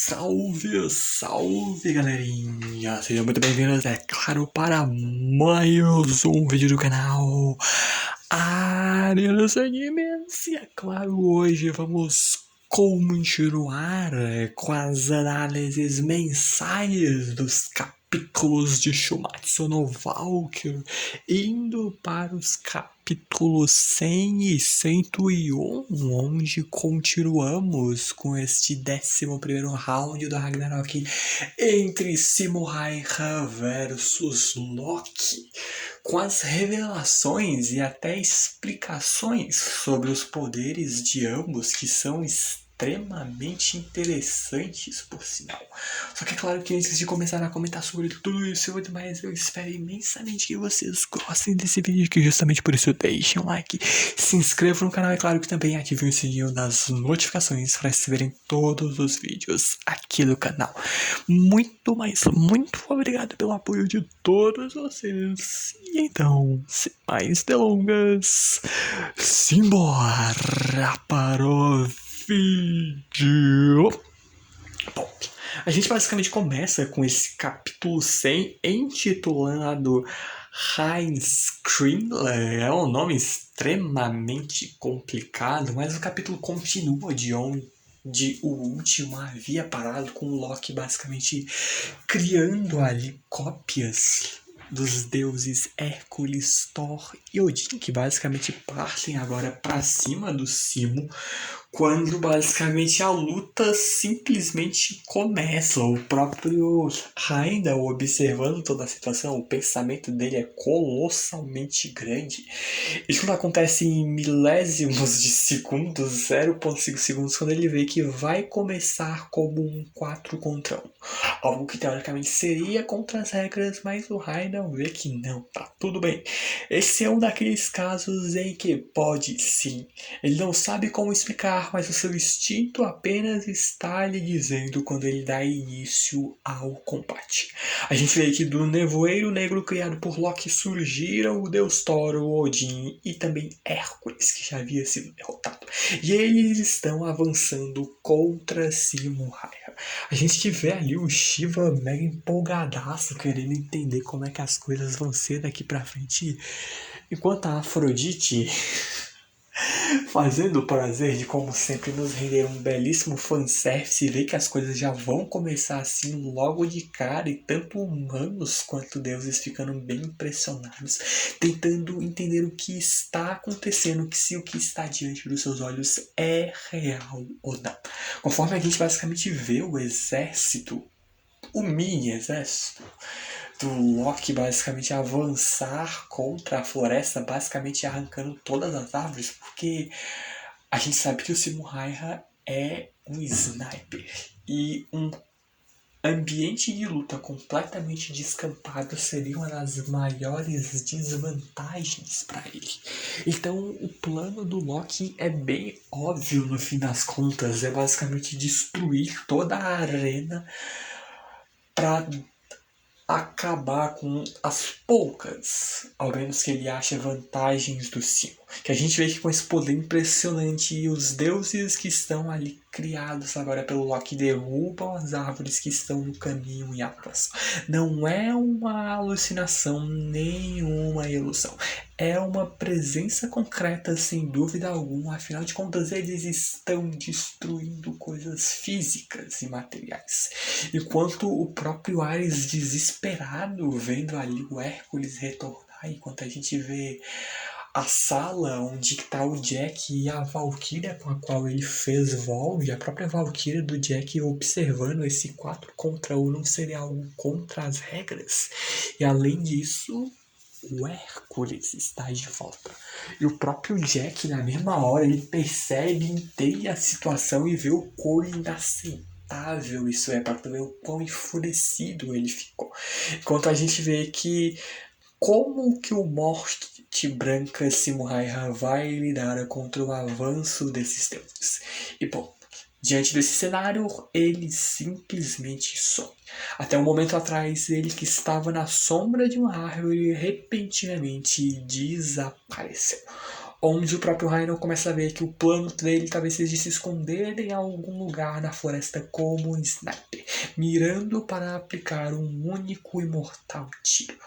Salve, salve galerinha! Sejam muito bem-vindos, é claro, para mais um vídeo do canal Área dos Animes. E é claro, hoje vamos continuar com as análises mensais dos capítulos de Shumatsu no Valkyrie, indo para os capítulos 100 e 101, onde continuamos com este 11º round do Ragnarok entre Simo Häyhä versus Loki, com as revelações e até explicações sobre os poderes de ambos, que são extremamente interessantes, por sinal. Só que é claro que antes de começar a comentar sobre tudo isso e muito mais, eu espero imensamente que vocês gostem desse vídeo, que justamente por isso deixem um like, se inscrevam no canal e claro que também ativem o sininho das notificações para receberem todos os vídeos aqui do canal. Muito obrigado pelo apoio de todos vocês. E então, sem mais delongas, simbora para o vídeo. Bom, a gente basicamente começa com esse capítulo 100 intitulado Heimskringla. É um nome extremamente complicado, mas o capítulo continua de onde o último havia parado, com o Loki basicamente criando ali cópias dos deuses Hércules, Thor e Odin, que basicamente partem agora para cima do Simo, quando basicamente a luta simplesmente começa. O próprio Heimdall, observando toda a situação, o pensamento dele é colossalmente grande. Isso não acontece em milésimos de segundos, 0,5 segundos, quando ele vê que vai começar como um 4 contra 1. Algo que teoricamente seria contra as regras, mas o Heimdall vê que não, tá tudo bem. Esse é um daqueles casos em que pode sim. Ele não sabe como explicar, mas o seu instinto apenas está lhe dizendo quando ele dá início ao combate. A gente vê que do nevoeiro negro criado por Loki surgiram o deus Thor, o Odin e também Hércules, que já havia sido derrotado. E eles estão avançando contra Simo Häyhä. A gente vê ali o Shiva mega empolgadaço, querendo entender como é que as coisas vão ser daqui pra frente, enquanto a Afrodite fazendo o prazer de, como sempre, nos render um belíssimo fanservice e ver que as coisas já vão começar assim logo de cara, e tanto humanos quanto deuses ficando bem impressionados, tentando entender o que está acontecendo, que se o que está diante dos seus olhos é real ou não. Conforme a gente basicamente vê o exército, o mini exército do Loki basicamente avançar contra a floresta, basicamente arrancando todas as árvores, porque a gente sabe que o Simo Häyhä é um sniper e um ambiente de luta completamente descampado seria uma das maiores desvantagens para ele. Então o plano do Loki é bem óbvio no fim das contas, é basicamente destruir toda a arena para acabar com as poucas, ao menos que ele acha, vantagens do Simo. Que a gente vê que com esse poder impressionante, e os deuses que estão ali criados agora pelo Loki derrubam as árvores que estão no caminho em atuação. Não é uma alucinação, nem uma ilusão. É uma presença concreta, sem dúvida alguma. Afinal de contas, eles estão destruindo coisas físicas e materiais. Enquanto o próprio Ares, desesperado, vendo ali o Hércules retornar, enquanto a gente vê a sala onde está o Jack e a Valkyria com a qual ele fez Volve, a própria Valkyria do Jack observando esse 4 contra 1 não seria algo contra as regras. E além disso, o Hércules está de volta. E o próprio Jack, na mesma hora, ele percebe, entende a situação e vê o quão inaceitável isso é, para ver o quão enfurecido ele ficou. Enquanto a gente vê que como que o Morte Branca Simo Häyhä vai lidar contra o avanço desses deuses. E bom, diante desse cenário, ele simplesmente some. Até um momento atrás, ele que estava na sombra de uma árvore repentinamente desapareceu. onde o próprio Rhino começa a ver que o plano dele talvez seja se esconder em algum lugar na floresta como um sniper, mirando para aplicar um único e mortal tiro.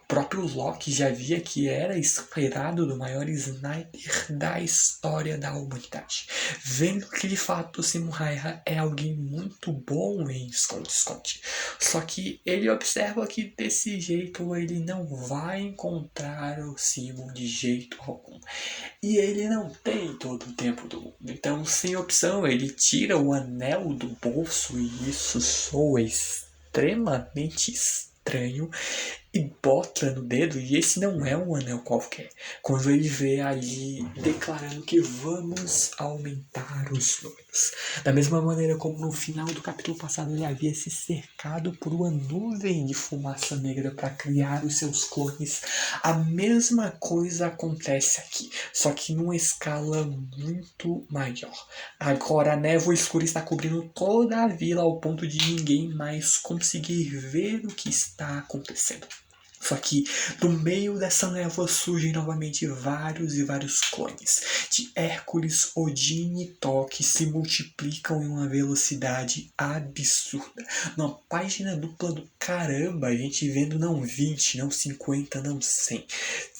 O próprio Loki já via que era esperado do maior sniper da história da humanidade, vendo que de fato o Simo Häyhä é alguém muito bom em esconde-esconde. Só que ele observa que desse jeito ele não vai encontrar o Simo de jeito algum. E ele não tem todo o tempo do mundo. Então, sem opção, ele tira o anel do bolso, e isso soa extremamente estranho, e bota no dedo, e esse não é um anel qualquer. Quando ele vê ali declarando que vamos aumentar os números. Da mesma maneira como no final do capítulo passado ele havia se cercado por uma nuvem de fumaça negra para criar os seus clones, a mesma coisa acontece aqui, só que numa escala muito maior. Agora a névoa escura está cobrindo toda a vila ao ponto de ninguém mais conseguir ver o que está acontecendo. Só que no meio dessa névoa surgem novamente vários e vários clones de Hércules, Odin e Thor que se multiplicam em uma velocidade absurda. Numa página dupla do caramba, a gente vendo não 20, não 50, não 100.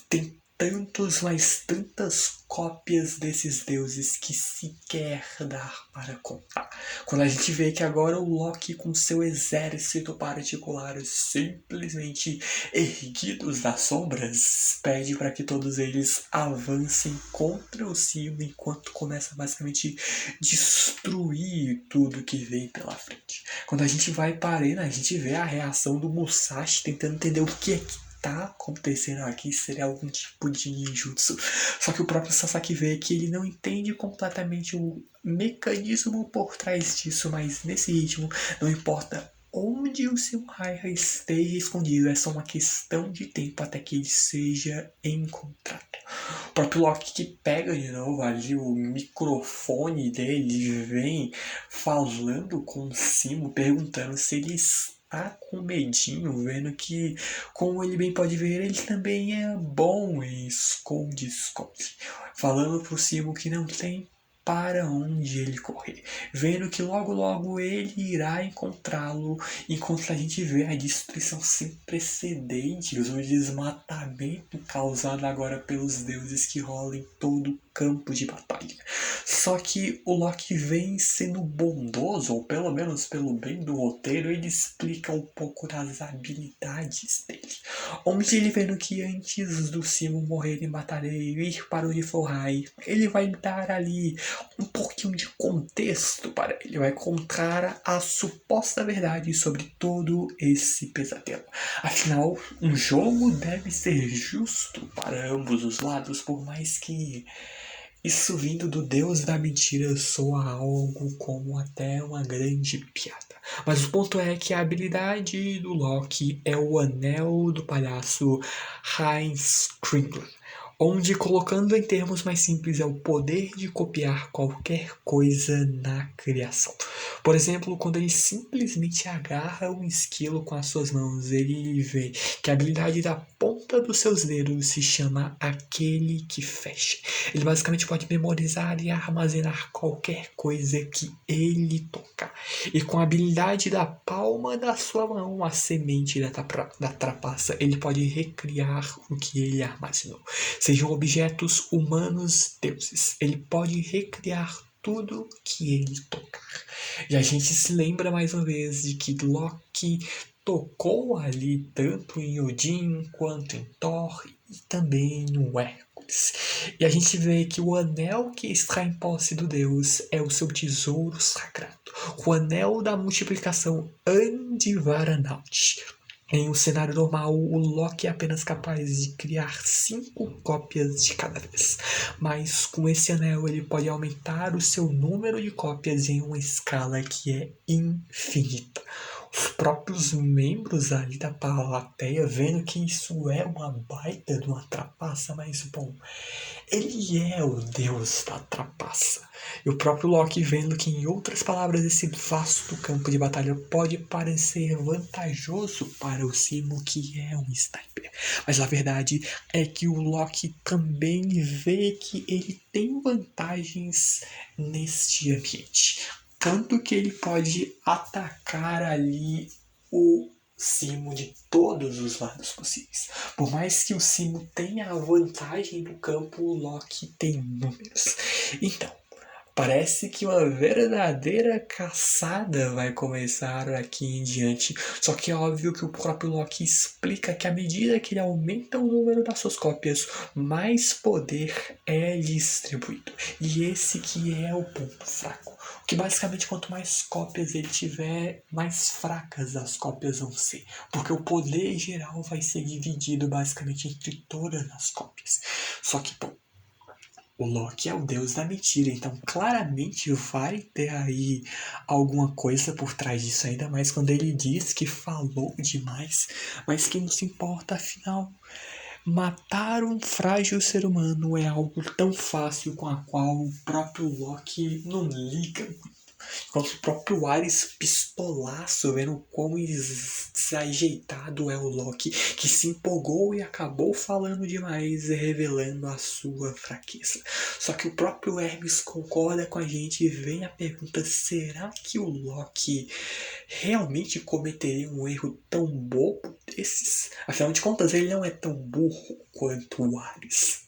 Tem tantos, mas tantas cópias desses deuses que sequer dá para contar. Quando a gente vê que agora o Loki com seu exército particular simplesmente erguidos das sombras, pede para que todos eles avancem contra o Simo enquanto começa basicamente destruir tudo que vem pela frente. Quando a gente vai para a arena, a gente vê a reação do Musashi tentando entender o que é que tá acontecendo aqui, seria algum tipo de ninjutsu. Só que o próprio Sasaki vê que ele não entende completamente o mecanismo por trás disso, mas nesse ritmo, não importa onde o Simo Häyhä esteja escondido, é só uma questão de tempo até que ele seja encontrado. O próprio Loki que pega de novo ali o microfone dele, vem falando com o Simo, perguntando se ele está com medinho, vendo que, como ele bem pode ver, ele também é bom em esconde-esconde. Falando pro Simo que não tem para onde ele correr, vendo que logo logo ele irá encontrá-lo, enquanto a gente vê a destruição sem precedentes, o desmatamento causado agora pelos deuses que rolam em todo o campo de batalha. Só que o Loki vem sendo bondoso, ou pelo menos pelo bem do roteiro, ele explica um pouco das habilidades dele, onde ele vendo que antes do Simo morrer em batalha e ir para o Niflheim, ele vai dar ali um pouquinho de contexto para ele, vai contar a suposta verdade sobre todo esse pesadelo. Afinal, um jogo deve ser justo para ambos os lados, por mais que isso vindo do deus da mentira soa algo como até uma grande piada. Mas o ponto é que a habilidade do Loki é o anel do palhaço Heinz Kringler, onde, colocando em termos mais simples, é o poder de copiar qualquer coisa na criação. Por exemplo, quando ele simplesmente agarra um esquilo com as suas mãos, ele vê que a habilidade da ponta dos seus dedos se chama Aquele que Fecha. Ele basicamente pode memorizar e armazenar qualquer coisa que ele tocar. E com a habilidade da palma da sua mão, a semente da trapaça, ele pode recriar o que ele armazenou. Sejam objetos humanos, deuses. Ele pode recriar tudo que ele tocar. E a gente se lembra mais uma vez de que Loki tocou ali tanto em Odin quanto em Thor e também no Hércules. E a gente vê que o anel que está em posse do deus é o seu tesouro sagrado, o anel da multiplicação Andivaranaut. Em um cenário normal, o Loki é apenas capaz de criar 5 cópias de cada vez. Mas com esse anel ele pode aumentar o seu número de cópias em uma escala que é infinita. Os próprios membros ali da plateia vendo que isso é uma baita de uma trapaça, mas bom, ele é o deus da trapaça. E o próprio Loki vendo que, em outras palavras, esse vasto campo de batalha pode parecer vantajoso para o Simo, que é um sniper. Mas a verdade é que o Loki também vê que ele tem vantagens neste ambiente. Tanto que ele pode atacar ali o Simo de todos os lados possíveis. Por mais que o Simo tenha a vantagem do campo, o Loki tem números. Então, parece que uma verdadeira caçada vai começar aqui em diante. Só que é óbvio que o próprio Loki explica que à medida que ele aumenta o número das suas cópias, mais poder é distribuído. E esse que é o ponto fraco. Que basicamente quanto mais cópias ele tiver, mais fracas as cópias vão ser. Porque o poder geral vai ser dividido basicamente entre todas as cópias. Só que, bom, o Loki é o deus da mentira, então claramente vai ter aí alguma coisa por trás disso, ainda mais quando ele diz que falou demais, mas que não se importa, afinal. Matar um frágil ser humano é algo tão fácil com a qual o próprio Loki não liga. Enquanto o próprio Ares pistolaço, vendo quão desajeitado é o Loki, que se empolgou e acabou falando demais, revelando a sua fraqueza. Só que o próprio Hermes concorda com a gente e vem a pergunta: será que o Loki realmente cometeria um erro tão bobo desses? Afinal de contas, ele não é tão burro quanto o Ares.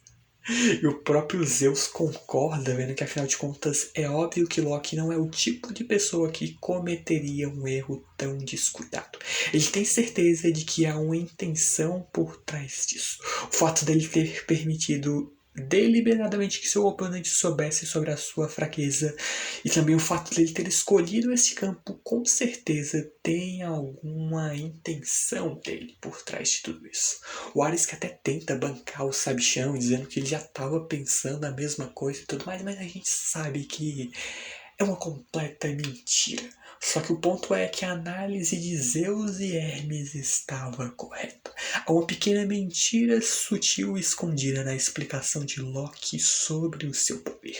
E o próprio Zeus concorda, vendo que afinal de contas é óbvio que Loki não é o tipo de pessoa que cometeria um erro tão descuidado. Ele tem certeza de que há uma intenção por trás disso. O fato dele ter permitido deliberadamente que seu oponente soubesse sobre a sua fraqueza e também o fato dele ter escolhido esse campo com certeza tem alguma intenção dele por trás de tudo isso. O Ares que até tenta bancar o sabichão, dizendo que ele já estava pensando a mesma coisa e tudo mais, mas a gente sabe que é uma completa mentira. Só que o ponto é que a análise de Zeus e Hermes estava correta. Há uma pequena mentira sutil escondida na explicação de Loki sobre o seu poder.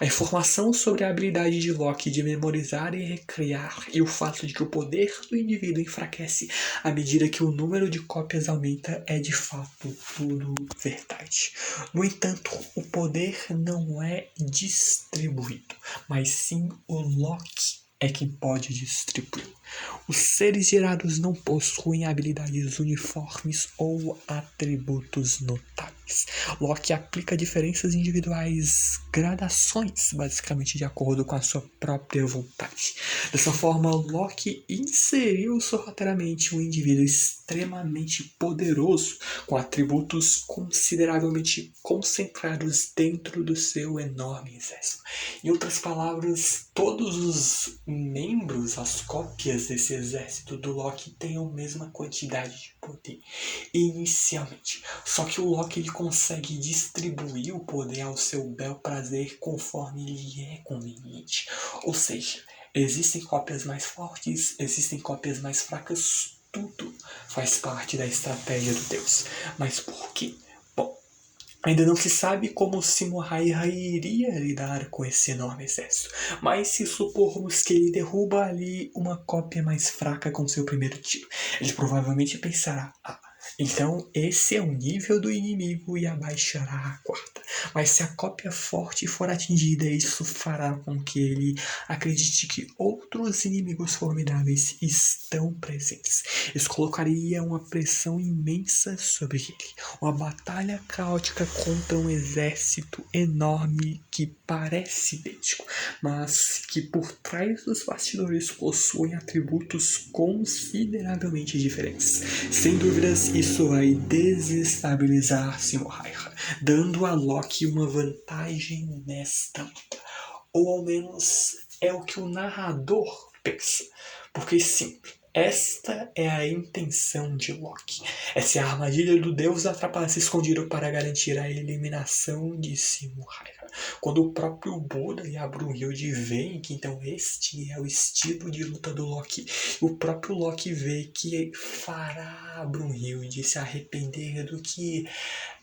A informação sobre a habilidade de Loki de memorizar e recriar e o fato de que o poder do indivíduo enfraquece à medida que o número de cópias aumenta é de fato tudo verdade. No entanto, o poder não é distribuído, mas sim o Loki é quem pode distribuir. Os seres gerados não possuem habilidades uniformes ou atributos notáveis. Loki aplica diferenças individuais, gradações, basicamente de acordo com a sua própria vontade. Dessa forma, Loki inseriu sorrateiramente um indivíduo extremamente poderoso, com atributos consideravelmente concentrados dentro do seu enorme exército. Em outras palavras, todos os membros, as cópias desse exército do Loki têm a mesma quantidade de poder inicialmente. Só que o Loki ele consegue distribuir o poder ao seu bel prazer conforme lhe é conveniente. Ou seja, existem cópias mais fortes, existem cópias mais fracas, tudo faz parte da estratégia do Deus. Mas por quê? Bom, ainda não se sabe como Simo Häyhä iria lidar com esse enorme exército, mas se supormos que ele derruba ali uma cópia mais fraca com seu primeiro tiro, ele provavelmente pensará: então esse é o nível do inimigo e abaixará a quarta. Mas se a cópia forte for atingida, isso fará com que ele acredite que outros inimigos formidáveis estão presentes. Isso colocaria uma pressão imensa sobre ele. Uma batalha caótica contra um exército enorme que parece idêntico, mas que por trás dos bastidores possuem atributos consideravelmente diferentes. Sem dúvidas, isso vai desestabilizar Simo Häyhä, dando a Loki uma vantagem nesta luta. Ou ao menos é o que o narrador pensa. Porque sim, Esta é a intenção de Loki. Essa é a armadilha do deus da trapaça escondida para garantir a eliminação de Simon Hayek. Quando o próprio Buda e a Brunhilde veem que então este é o estilo de luta do Loki, o próprio Loki vê que fará a Brunhilde se arrepender do que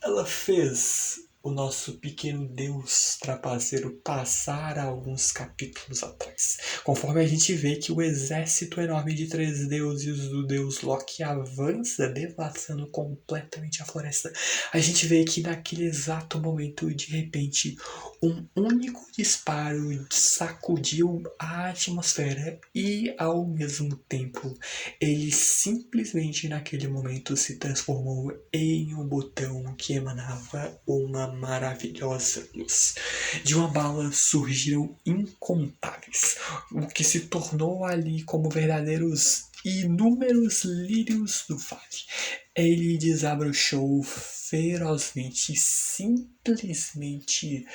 ela fez o nosso pequeno deus trapaceiro passar alguns capítulos atrás. Conforme a gente vê que o exército enorme de 3 deuses do deus Loki avança, devastando completamente a floresta, a gente vê que naquele exato momento, de repente, um único disparo sacudiu a atmosfera e, ao mesmo tempo, ele simplesmente naquele momento se transformou em um botão que emanava uma maravilhosa luz. De uma bala surgiram incontáveis, o que se tornou ali como verdadeiros inúmeros lírios do vale. Ele desabrochou ferozmente, simplesmente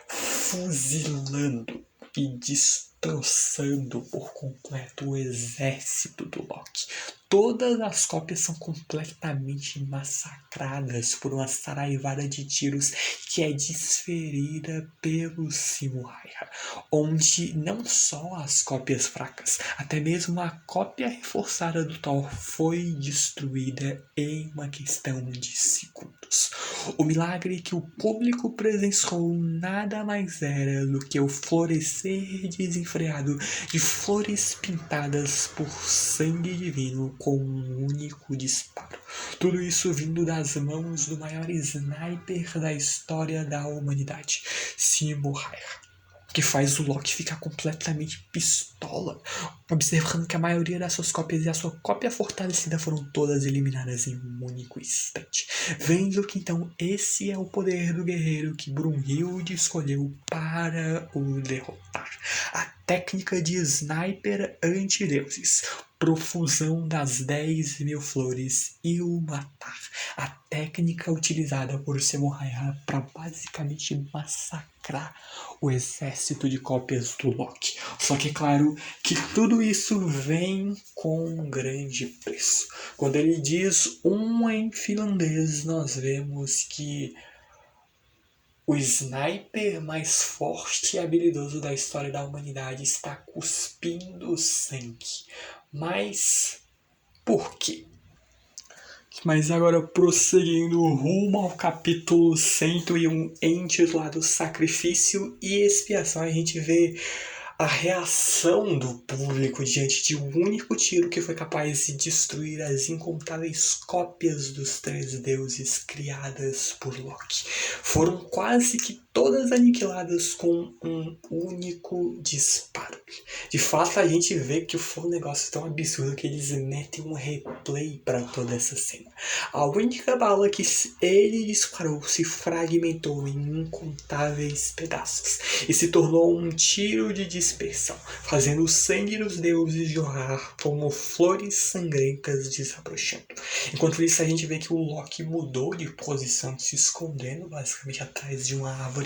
fuzilando e destroçando por completo o exército do Loki. Todas as cópias são completamente massacradas por uma saraivada de tiros que é desferida pelo Simuraiha, onde não só as cópias fracas, até mesmo a cópia reforçada do Thor foi destruída em uma questão de segundos. O milagre que o público presenciou nada mais era do que o florescer desenfreado de flores pintadas por sangue divino com um único disparo. Tudo isso vindo das mãos do maior sniper da história da humanidade, Simuraiha, que faz o Loki ficar completamente pistola, observando que a maioria das suas cópias e a sua cópia fortalecida foram todas eliminadas em um único instante. Vendo que então esse é o poder do guerreiro que Brunhilde escolheu para o derrotar. A técnica de sniper antideuses, profusão das 10.000 flores e o matar. A técnica utilizada por Simuraiha para basicamente massacrar o exército de cópias do Loki. Só que é claro que tudo isso vem com um grande preço. Quando ele diz em finlandês, nós vemos que o sniper mais forte e habilidoso da história da humanidade está cuspindo sangue. Mas por quê? Mas agora, prosseguindo rumo ao capítulo 101, intitulado Sacrifício e Expiação, a gente vê a reação do público diante de um único tiro que foi capaz de destruir as incontáveis cópias dos 3 deuses criadas por Loki. Foram quase que todas aniquiladas com um único disparo. De fato, a gente vê que foi um negócio tão absurdo que eles metem um replay para toda essa cena. A única bala que ele disparou se fragmentou em incontáveis pedaços e se tornou um tiro de dispersão, fazendo o sangue dos deuses jorrar como flores sangrentas desabrochando. Enquanto isso, a gente vê que o Loki mudou de posição, se escondendo basicamente atrás de uma árvore,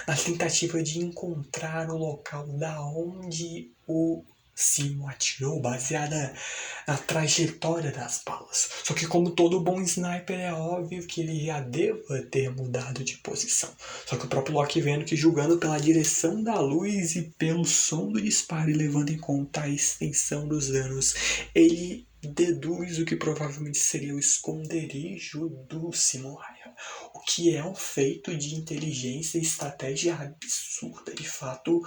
na tentativa de encontrar o local da onde o Simo atirou, baseada na trajetória das balas. Só que como todo bom sniper, é óbvio que ele já deva ter mudado de posição. Só que o próprio Loki, vendo que, julgando pela direção da luz e pelo som do disparo e levando em conta a extensão dos danos, ele deduz o que provavelmente seria o esconderijo do Simuraiha, o que é um feito de inteligência e estratégia absurda. De fato,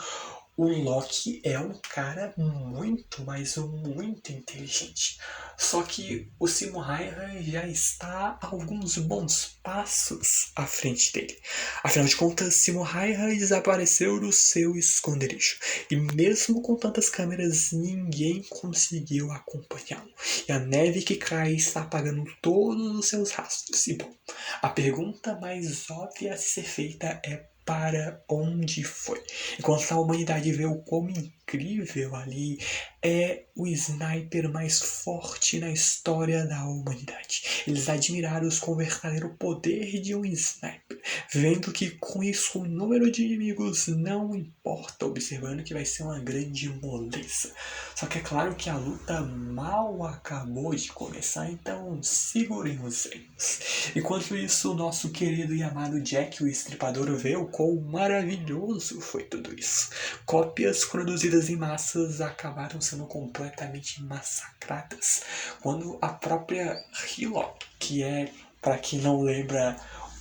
o Loki é um cara muito, mas muito inteligente. Só que o Simuraiha já está a alguns bons passos à frente dele. Afinal de contas, Simuraiha desapareceu do seu esconderijo. E mesmo com tantas câmeras, ninguém conseguiu acompanhá-lo. E a neve que cai está apagando todos os seus rastros. E bom, a pergunta mais óbvia a ser feita é: para onde foi? Enquanto a humanidade vê o quão incrível ali é o sniper mais forte na história da humanidade. Eles admiraram com o verdadeiro poder de um sniper, vendo que com isso o número de inimigos não importa, observando que vai ser uma grande moleza. Só que é claro que a luta mal acabou de começar, então segurem os ânimos. Enquanto isso, o nosso querido e amado Jack, o Estripador, vê o quão maravilhoso foi tudo isso. Cópias produzidas em massas acabaram sendo completamente massacradas, quando a própria Hillock, que é, para quem não lembra,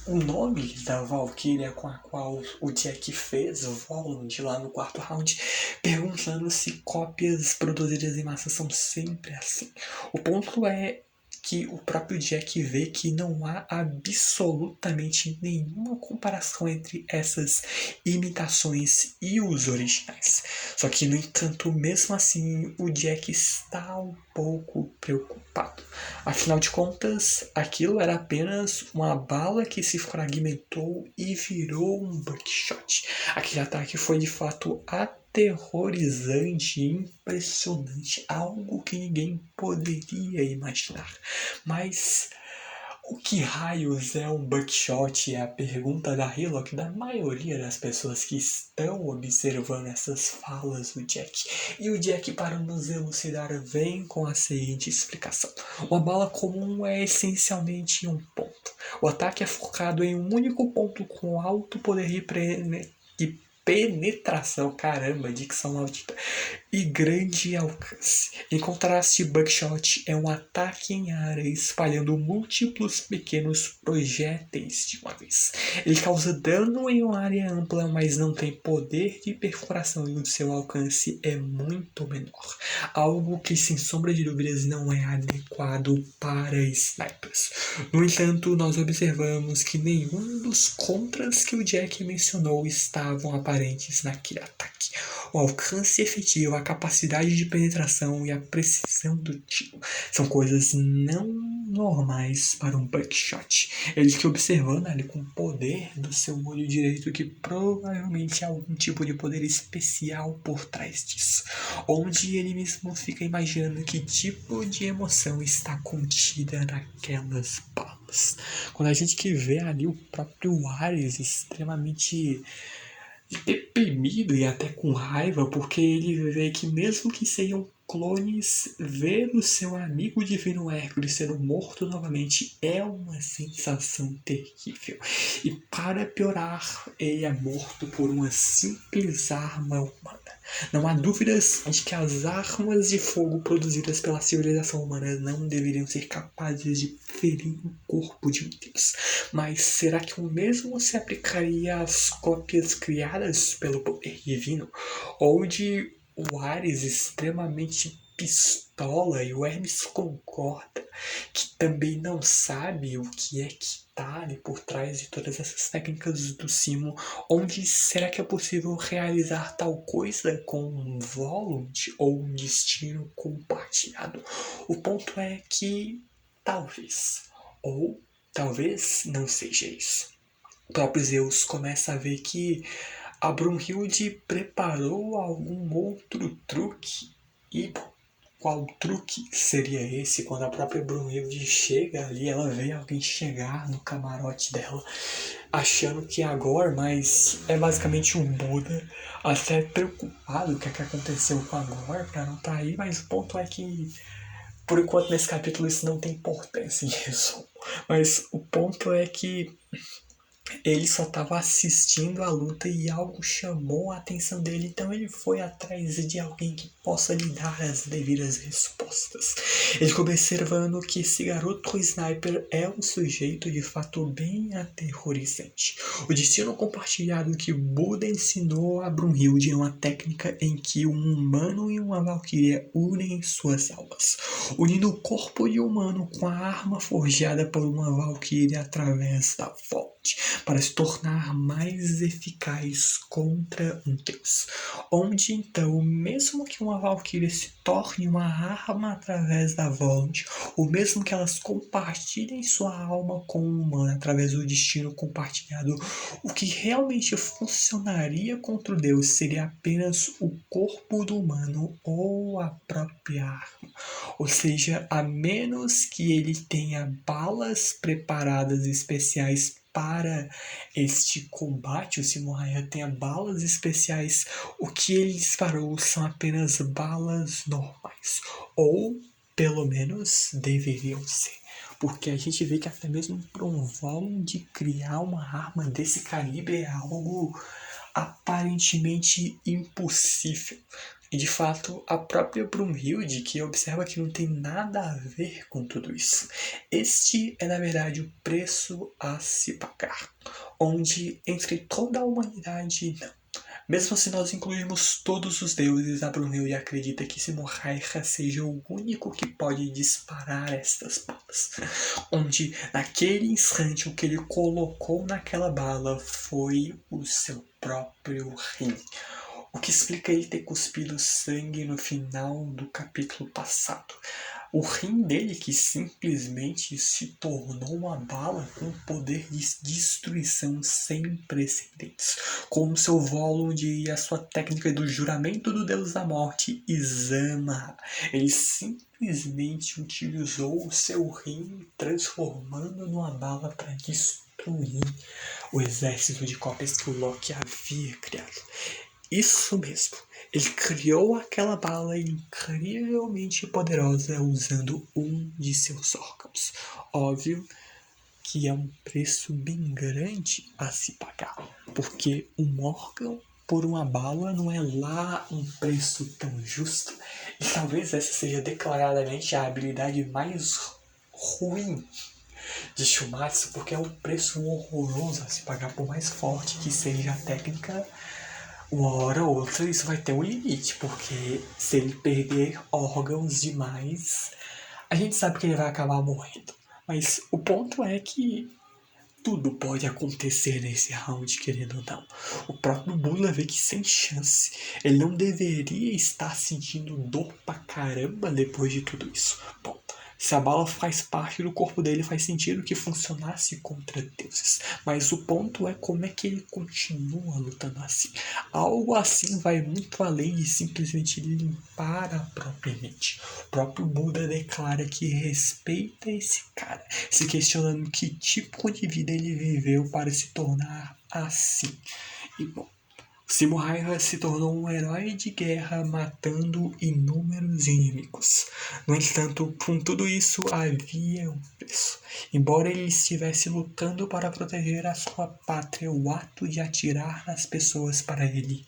o nome da Valkyria com a qual o Jack fez o Voland lá no quarto round, perguntando se cópias produzidas em massa são sempre assim. O ponto é que o próprio Jack vê que não há absolutamente nenhuma comparação entre essas imitações e os originais. Só que, no entanto, mesmo assim, o Jack está um pouco preocupado. Afinal de contas, aquilo era apenas uma bala que se fragmentou e virou um buckshot. Aquele ataque foi de fato aterrorizante e impressionante, algo que ninguém poderia imaginar. Mas o que raios é um buckshot? É a pergunta da Hillock da maioria das pessoas que estão observando essas falas do Jack. E o Jack, para nos elucidar, vem com a seguinte explicação. Uma bala comum é essencialmente um ponto. O ataque é focado em um único ponto com alto poder de penetração, caramba, dicção maldita, e grande alcance. Em contraste, Buckshot é um ataque em área espalhando múltiplos pequenos projéteis de uma vez. Ele causa dano em uma área ampla, mas não tem poder de perfuração e o seu alcance é muito menor. Algo que, sem sombra de dúvidas, não é adequado para snipers. No entanto, nós observamos que nenhum dos contras que o Jack mencionou estavam aparentes naquele ataque. O alcance efetivo, a capacidade de penetração e a precisão do tiro são coisas não normais para um buckshot. Ele fica observando ali com o poder do seu olho direito que provavelmente há algum tipo de poder especial por trás disso, onde ele mesmo fica imaginando que tipo de emoção está contida naquelas balas. Quando a gente que vê ali o próprio Ares extremamente deprimido e até com raiva, porque ele vê que mesmo que sejam clones, ver o seu amigo divino Hércules sendo morto novamente é uma sensação terrível. E para piorar, ele é morto por uma simples arma humana. Não há dúvidas de que as armas de fogo produzidas pela civilização humana não deveriam ser capazes de ferir o corpo de um deus. Mas será que o mesmo se aplicaria às cópias criadas pelo poder divino? Onde o Ares extremamente pistola e o Hermes concorda que também não sabe o que é que está ali por trás de todas essas técnicas do Simo, onde será que é possível realizar tal coisa com um Volant ou um destino compartilhado? O ponto é que talvez, ou talvez não seja isso. O próprio Zeus começa a ver que a Brunhilde preparou algum outro truque. E qual truque seria esse? Quando a própria Brunhilde chega ali, ela vê alguém chegar no camarote dela, achando que é a Gore, mas é basicamente um Buda, até preocupado com o que aconteceu com a Gore pra não estar aí, mas o ponto é que por enquanto nesse capítulo isso não tem importância em resumo. Mas o ponto é que ele só estava assistindo a luta e algo chamou a atenção dele, então ele foi atrás de alguém que possa lhe dar as devidas respostas. Ele ficou observando que esse garoto sniper é um sujeito de fato bem aterrorizante. O destino compartilhado que Buda ensinou a Brunhilde é uma técnica em que um humano e uma valquíria unem suas almas, unindo o corpo de um humano com a arma forjada por uma valquíria através da Volt, para se tornar mais eficaz contra um deus. Onde então, mesmo que uma valquíria se torne uma arma através da Volant, ou mesmo que elas compartilhem sua alma com o humano através do destino compartilhado, o que realmente funcionaria contra o Deus seria apenas o corpo do humano ou a própria arma. Ou seja, a menos que ele tenha balas preparadas especiais para este combate, o Simo Häyhä tenha balas especiais, o que ele disparou são apenas balas normais. Ou, pelo menos, deveriam ser. Porque a gente vê que até mesmo para um Volum de criar uma arma desse calibre é algo aparentemente impossível. E de fato, a própria Brunhilde, que observa que não tem nada a ver com tudo isso. Este é, na verdade, o preço a se pagar, onde entre toda a humanidade, não. Mesmo se nós incluirmos todos os deuses, a Brunhilde acredita que Simo Häyhä seja o único que pode disparar estas balas. Onde, naquele instante, o que ele colocou naquela bala foi o seu próprio rim. O que explica ele ter cuspido sangue no final do capítulo passado. O rim dele que simplesmente se tornou uma bala com poder de destruição sem precedentes. Com seu Volum e a sua técnica do juramento do Deus da Morte, Izama. Ele simplesmente utilizou o seu rim transformando numa bala para destruir o exército de cópias que o Loki havia criado. Isso mesmo, ele criou aquela bala incrivelmente poderosa usando um de seus órgãos. Óbvio que é um preço bem grande a se pagar, porque um órgão por uma bala não é lá um preço tão justo. E talvez essa seja declaradamente a habilidade mais ruim de Shumatsu, porque é um preço horroroso a se pagar, por mais forte que seja a técnica. Uma hora ou outra isso vai ter um limite, porque se ele perder órgãos demais, a gente sabe que ele vai acabar morrendo. Mas o ponto é que tudo pode acontecer nesse round, querendo ou não. O próprio Bula vê que sem chance. Ele não deveria estar sentindo dor pra caramba depois de tudo isso. Bom, se a bala faz parte do corpo dele, faz sentido que funcionasse contra deuses. Mas o ponto é como é que ele continua lutando assim. Algo assim vai muito além de simplesmente limpar a própria mente. O próprio Buda declara que respeita esse cara, se questionando que tipo de vida ele viveu para se tornar assim. E bom, Simo Häyhä se tornou um herói de guerra matando inúmeros inimigos. No entanto, com tudo isso havia um preço. Embora ele estivesse lutando para proteger a sua pátria, o ato de atirar nas pessoas para ele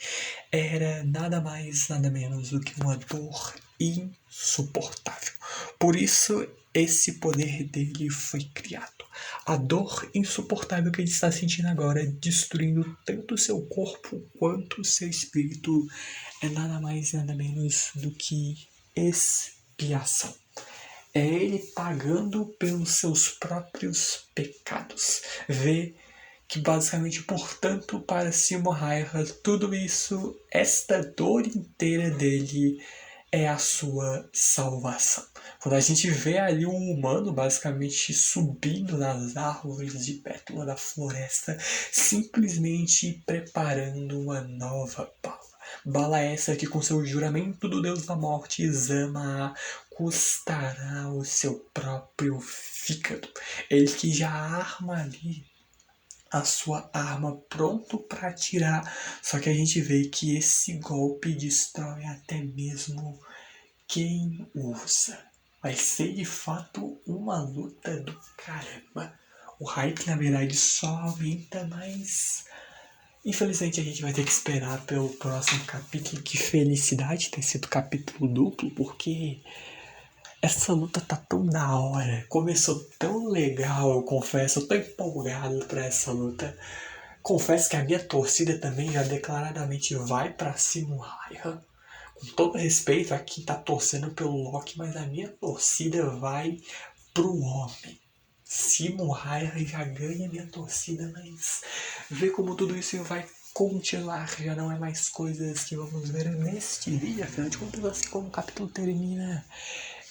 era nada mais, nada menos do que uma dor insuportável. Por isso, esse poder dele foi criado. A dor insuportável que ele está sentindo agora, destruindo tanto o seu corpo quanto o seu espírito, é nada mais, nada menos do que expiação. É ele pagando pelos seus próprios pecados. Vê que basicamente, portanto, para Simo Häyhä, tudo isso, esta dor inteira dele é a sua salvação. Quando a gente vê ali um humano basicamente subindo nas árvores de pétala da floresta, simplesmente preparando uma nova bala. Bala essa que com seu juramento do Deus da Morte, Izama, custará o seu próprio fígado. Ele que já arma ali a sua arma pronto para atirar, só que a gente vê que esse golpe destrói até mesmo quem usa. Vai ser de fato uma luta do caramba. O hype na verdade só aumenta, mas infelizmente a gente vai ter que esperar pelo próximo capítulo. Que felicidade ter sido capítulo duplo, porque essa luta tá tão da hora, começou tão legal, eu confesso, eu tô empolgado pra essa luta. Confesso que a minha torcida também já declaradamente vai pra Simo Häyhä. Com todo respeito a quem tá torcendo pelo Loki, mas a minha torcida vai pro homem. Simo Häyhä já ganha minha torcida, mas ver como tudo isso vai continuar já não é mais coisas que vamos ver neste vídeo. Afinal de contas, assim como o capítulo termina,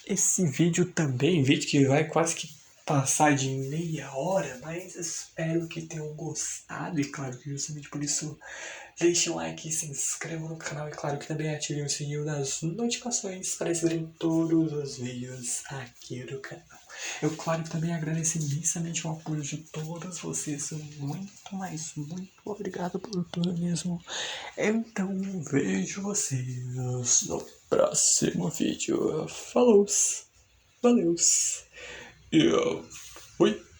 esse vídeo também, vídeo que vai quase que passar de meia hora, mas espero que tenham gostado e claro que justamente por isso deixem um like, se inscrevam no canal e claro que também ativem o sininho das notificações para receberem todos os vídeos aqui do canal. Eu claro que também agradeço imensamente o apoio de todos vocês, muito, mas muito obrigado por tudo mesmo. Então vejo vocês no próximo vídeo. Falou, valeus e eu fui.